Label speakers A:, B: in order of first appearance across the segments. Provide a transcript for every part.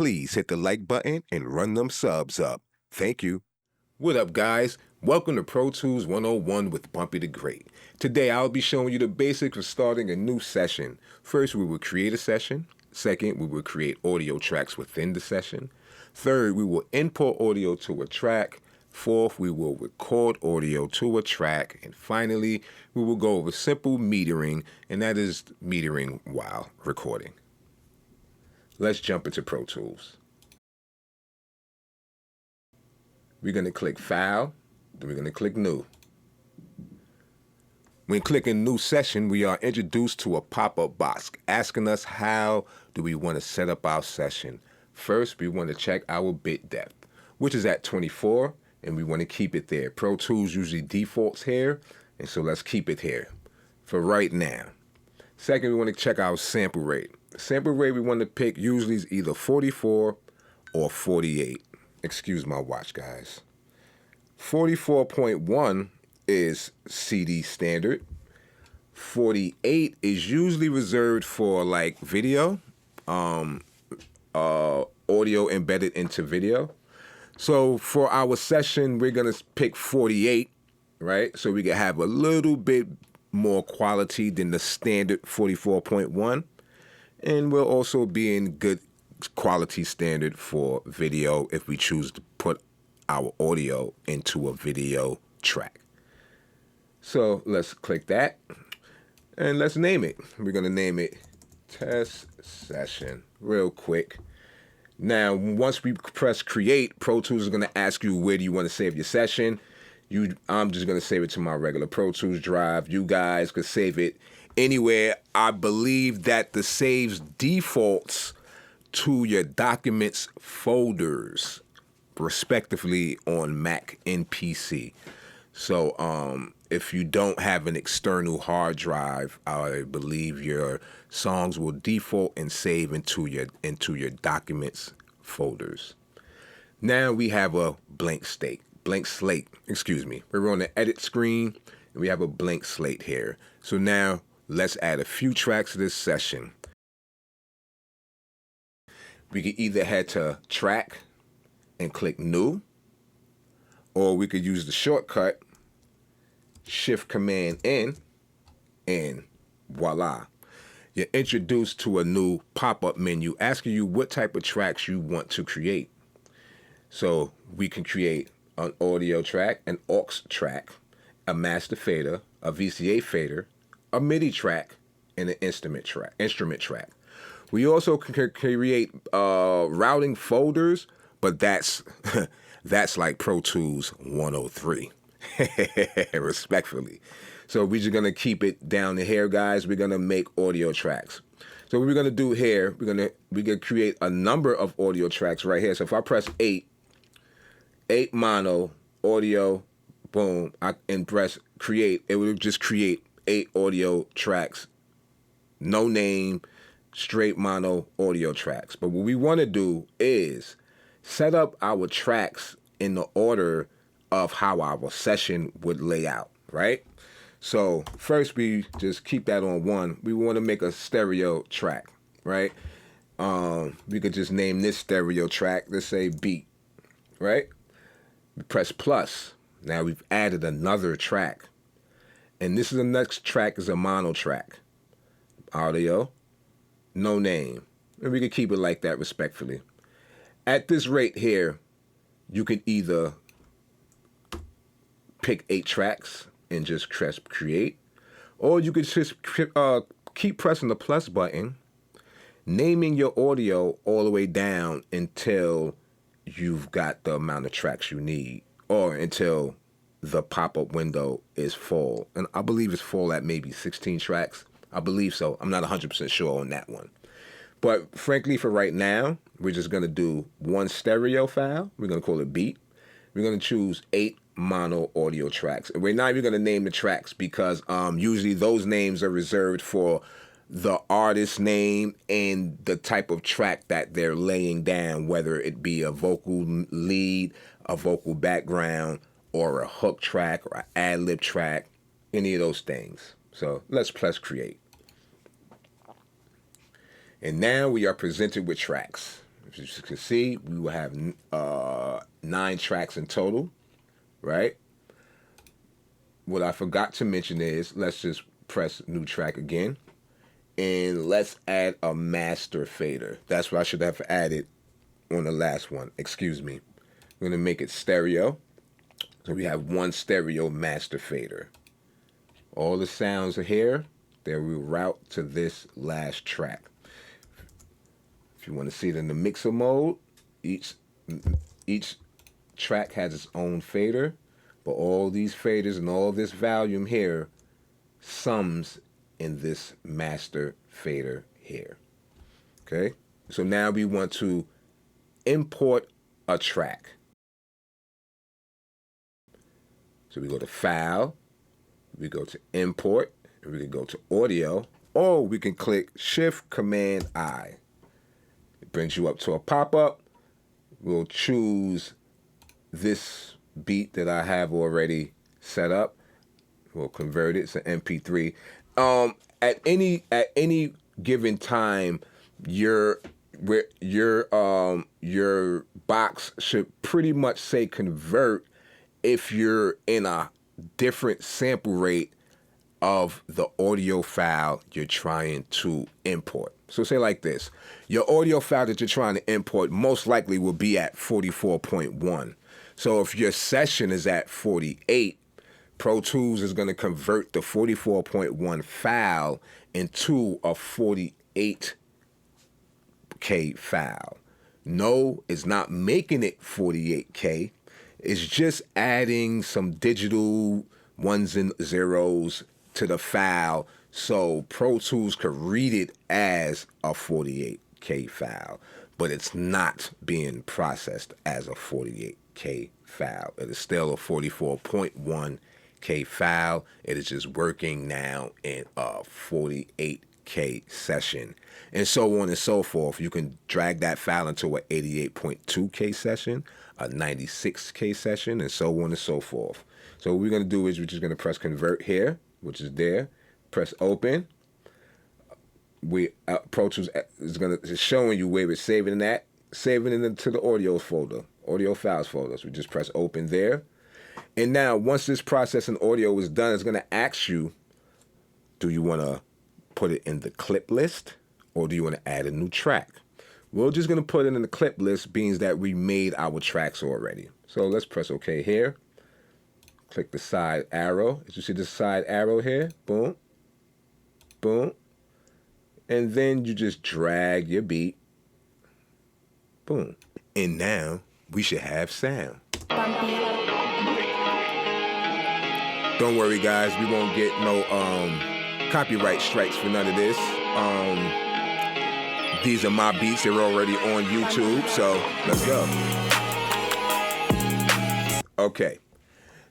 A: please hit the like button and run them subs up. Thank you. What up, guys? Welcome to Pro Tools 101 with Bumpy the Great. Today, I'll be showing you the basics of starting a new session. First, we will create a session. Second, we will create audio tracks within the session. Third, we will import audio to a track. Fourth, we will record audio to a track. And finally, we will go over simple metering, and that is metering while recording. Let's jump into Pro Tools. We're going to click File, then we're going to click New. When clicking New Session, we are introduced to a pop-up box asking us how do we want to set up our session. First, we want to check our bit depth, which is at 24, and we want to keep it there. Pro Tools usually defaults here, and so let's keep it here for right now. Second, we want to check our sample rate. The sample rate we want to pick usually is either 44 or 48. Excuse my watch, guys. 44.1 is CD standard. 48 is usually reserved for like video, audio embedded into video. So for our session, we're gonna pick 48, right? So we can have a little bit more quality than the standard 44.1, and we'll also be in good quality standard for video if we choose to put our audio into a video track. So let's click that and let's name it. We're gonna name it Test Session real quick. Now, once we press create, Pro Tools is gonna ask you where do you want to save your session. I'm just gonna save it to my regular Pro Tools drive. You guys could save it anywhere. I believe that the saves defaults to your documents folders, respectively, on Mac and PC. So if you don't have an external hard drive, I believe your songs will default and save into your documents folders. Now we have a blank slate. We're on the edit screen and we have a blank slate here. So now let's add a few tracks to this session. We could either head to Track and click New, or we could use the shortcut Shift-Command-N, and voila. You're introduced to a new pop-up menu asking you what type of tracks you want to create. So we can create an audio track, an aux track, a master fader, a VCA fader, a MIDI track, and an instrument track. We also can create routing folders, but that's like Pro Tools 103, respectfully. So we're just gonna keep it down to here, guys. We're gonna make audio tracks. So what we're gonna do here, we're gonna create a number of audio tracks right here. So if I press 8 mono audio, boom, and press create, it will just create 8 audio tracks, no name, straight mono audio tracks. But what we want to do is set up our tracks in the order of how our session would lay out, right? So first we just keep that on 1. We want to make a stereo track, right? We could just name this stereo track, let's say beat, right? We press plus. Now we've added another track. And this is the next track is a mono track. Audio, no name. And we can keep it like that respectfully. At this rate here, you can either pick 8 tracks and just press create, or you could just keep pressing the plus button, naming your audio all the way down until you've got the amount of tracks you need, or until the pop-up window is full. And I believe it's full at maybe 16 tracks. I believe so. I'm not 100% sure on that one. But frankly, for right now, we're just going to do 1 stereo file. We're going to call it beat. We're going to choose 8 mono audio tracks. And we're not even going to name the tracks because usually those names are reserved for the artist name and the type of track that they're laying down, whether it be a vocal lead, a vocal background, or a hook track, or an ad-lib track, any of those things. So let's press create. And now we are presented with tracks. As you can see, we will have 9 tracks in total, right? What I forgot to mention is, let's just press new track again. And let's add a master fader. That's what I should have added on the last one. Excuse me. We're going to make it stereo. So we have one stereo master fader. All the sounds are here. They will route to this last track. If you want to see it in the mixer mode, each track has its own fader, but all these faders and all this volume here sums in this master fader here. Okay? So now we want to import a track. So we go to File, we go to Import, and we can go to Audio, or we can click Shift-Command-I. It brings you up to a pop-up. We'll choose this beat that I have already set up. We'll convert it to MP3. At any given time, your box should pretty much say convert if you're in a different sample rate of the audio file you're trying to import. So say like this, your audio file that you're trying to import most likely will be at 44.1. So if your session is at 48, Pro Tools is going to convert the 44.1 file into a 48K file. No, it's not making it 48K. It's just adding some digital ones and zeros to the file so Pro Tools could read it as a 48K file, but it's not being processed as a 48K file. It is still a 44.1K file. It is just working now in a 48K session, and so on and so forth. You can drag that file into an 88.2K session, a 96K session, and so on and so forth. So what we're going to do is we're just going to press convert here, which is there. Press open. Pro Tools is showing you where it's saving that, saving it into the audio folder, audio files folder. So we just press open there. And now once this processing audio is done, it's going to ask you, do you want to put it in the clip list or do you want to add a new track? We're just going to put it in the clip list, being that we made our tracks already. So let's press OK here. Click the side arrow. As you see the side arrow here, boom, boom. And then you just drag your beat, boom. And now we should have sound. Don't worry guys, we won't get no copyright strikes for none of this. These are my beats, they're already on YouTube, so let's go. Okay,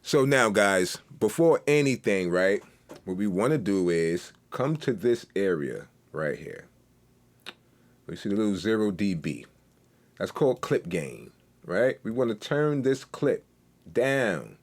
A: so now guys, before anything, right, what we want to do is come to this area right here. We see the little 0 dB. That's called clip gain, right? We want to turn this clip down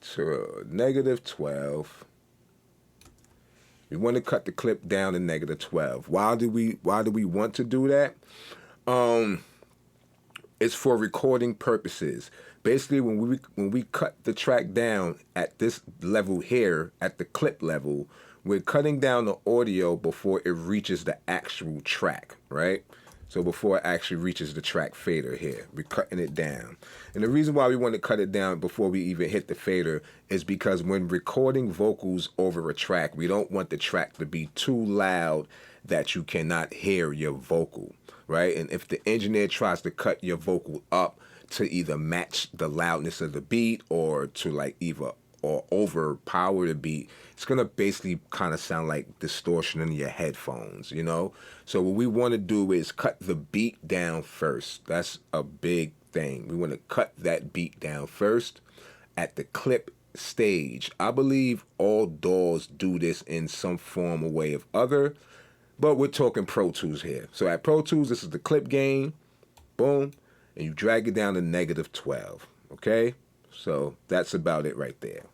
A: to -12. We want to cut the clip down to -12. Why do we want to do that? It's for recording purposes. Basically, when we cut the track down at this level here, at the clip level, we're cutting down the audio before it reaches the actual track, right? So before it actually reaches the track fader here, we're cutting it down. And the reason why we want to cut it down before we even hit the fader is because when recording vocals over a track, we don't want the track to be too loud that you cannot hear your vocal, right? And if the engineer tries to cut your vocal up to either match the loudness of the beat or to like or overpower the beat, it's gonna basically kind of sound like distortion in your headphones, you know? So what we want to do is cut the beat down first. That's a big thing. We want to cut that beat down first at the clip stage. I believe all DAWs do this in some form or way of other, but we're talking Pro Tools here. So at Pro Tools, this is the clip gain, boom, and you drag it down to -12, okay? So that's about it right there.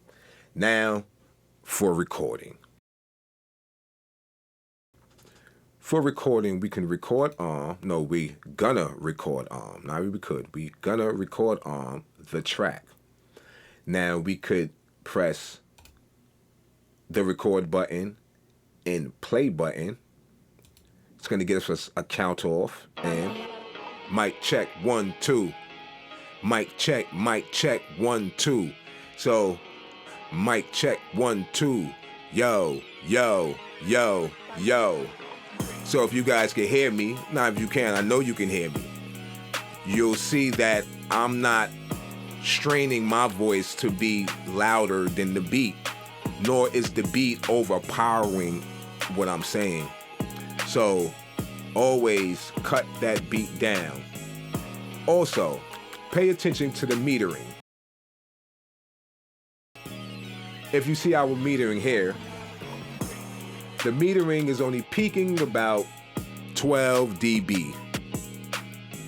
A: Now, for recording. For recording, we can record on, no, we gonna record on, not we could, we gonna record on the track. Now we could press the record button and play button. It's gonna get us a count off and mic check 1 2. Mic check 1 2. So mic check 1 2. Yo, yo, yo, yo. So if you guys can hear me, now if you can, I know you can hear me. You'll see that I'm not straining my voice to be louder than the beat, nor is the beat overpowering what I'm saying. So always cut that beat down. Also, pay attention to the metering. If you see our metering here, the metering is only peaking about 12 dB.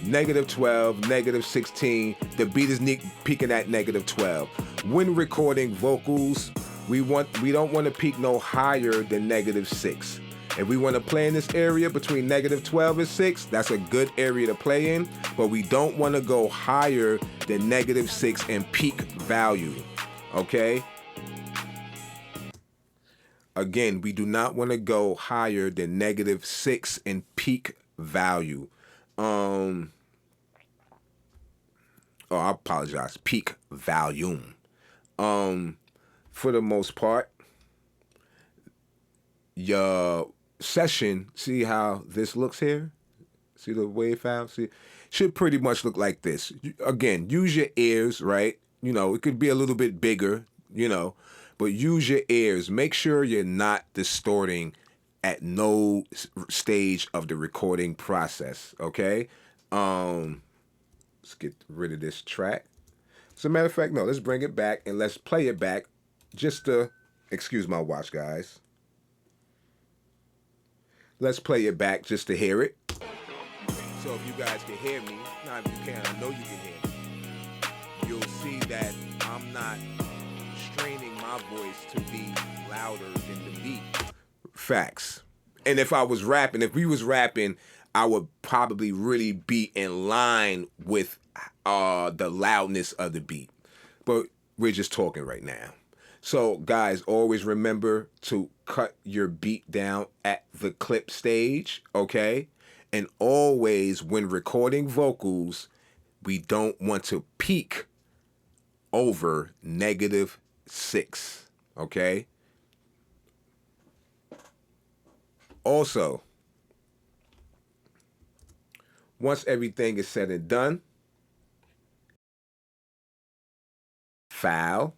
A: Negative 12, negative 16. The beat is peaking at negative 12. When recording vocals, we don't want to peak no higher than negative 6. If we want to play in this area between negative 12 and 6, that's a good area to play in, but we don't want to go higher than negative 6 in peak value, okay? Again, we do not want to go higher than negative 6 in peak value. I apologize, peak volume. For the most part, your session, see how this looks here? See the wave file? See, should pretty much look like this. Again, use your ears, right? You know, it could be a little bit bigger, you know, but use your ears. Make sure you're not distorting at no stage of the recording process, okay? Let's get rid of this track. As a matter of fact, no, let's bring it back and let's play it back just to, excuse my watch, guys. Let's play it back just to hear it. So if you guys can hear me, now if you can, I know you can hear me. You'll see that I'm not straining my voice to be louder than the beat. Facts. And if we was rapping, I would probably really be in line with the loudness of the beat. But we're just talking right now. So guys, always remember to cut your beat down at the clip stage, okay? And always, when recording vocals, we don't want to peak over negative 6, okay? Also, once everything is said and done, file,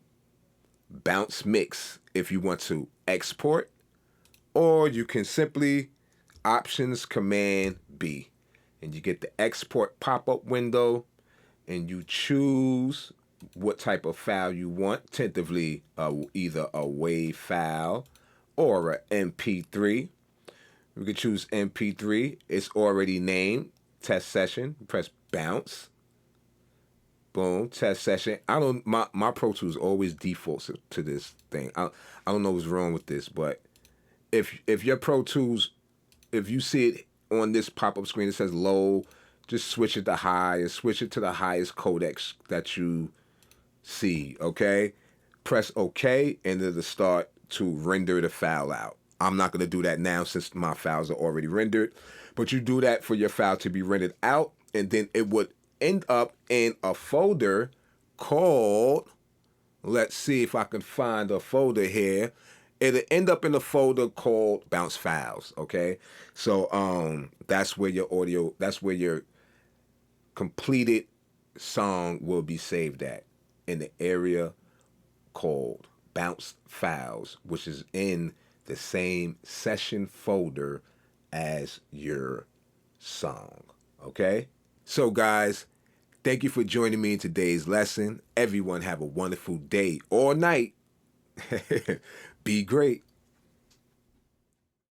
A: bounce mix if you want to export, or you can simply Options Command B, and you get the export pop-up window, and you choose what type of file you want, tentatively either a WAV file or an MP3. We can choose MP3. It's already named test session. Press bounce. Boom, test session. My Pro Tools always defaults to this thing. I don't know what's wrong with this, but if your Pro Tools, if you see it on this pop-up screen, it says low, just switch it to high and switch it to the highest codecs that you see, okay? Press OK, and it'll start to render the file out. I'm not going to do that now since my files are already rendered, but you do that for your file to be rendered out, and then it would end up in a folder called, let's see if I can find a folder here. It'll end up in a folder called Bounce Files, okay? So that's where your audio, that's where your completed song will be saved at, in the area called Bounce Files, which is in the same session folder as your song, okay? So guys, thank you for joining me in today's lesson. Everyone have a wonderful day or night. Be great.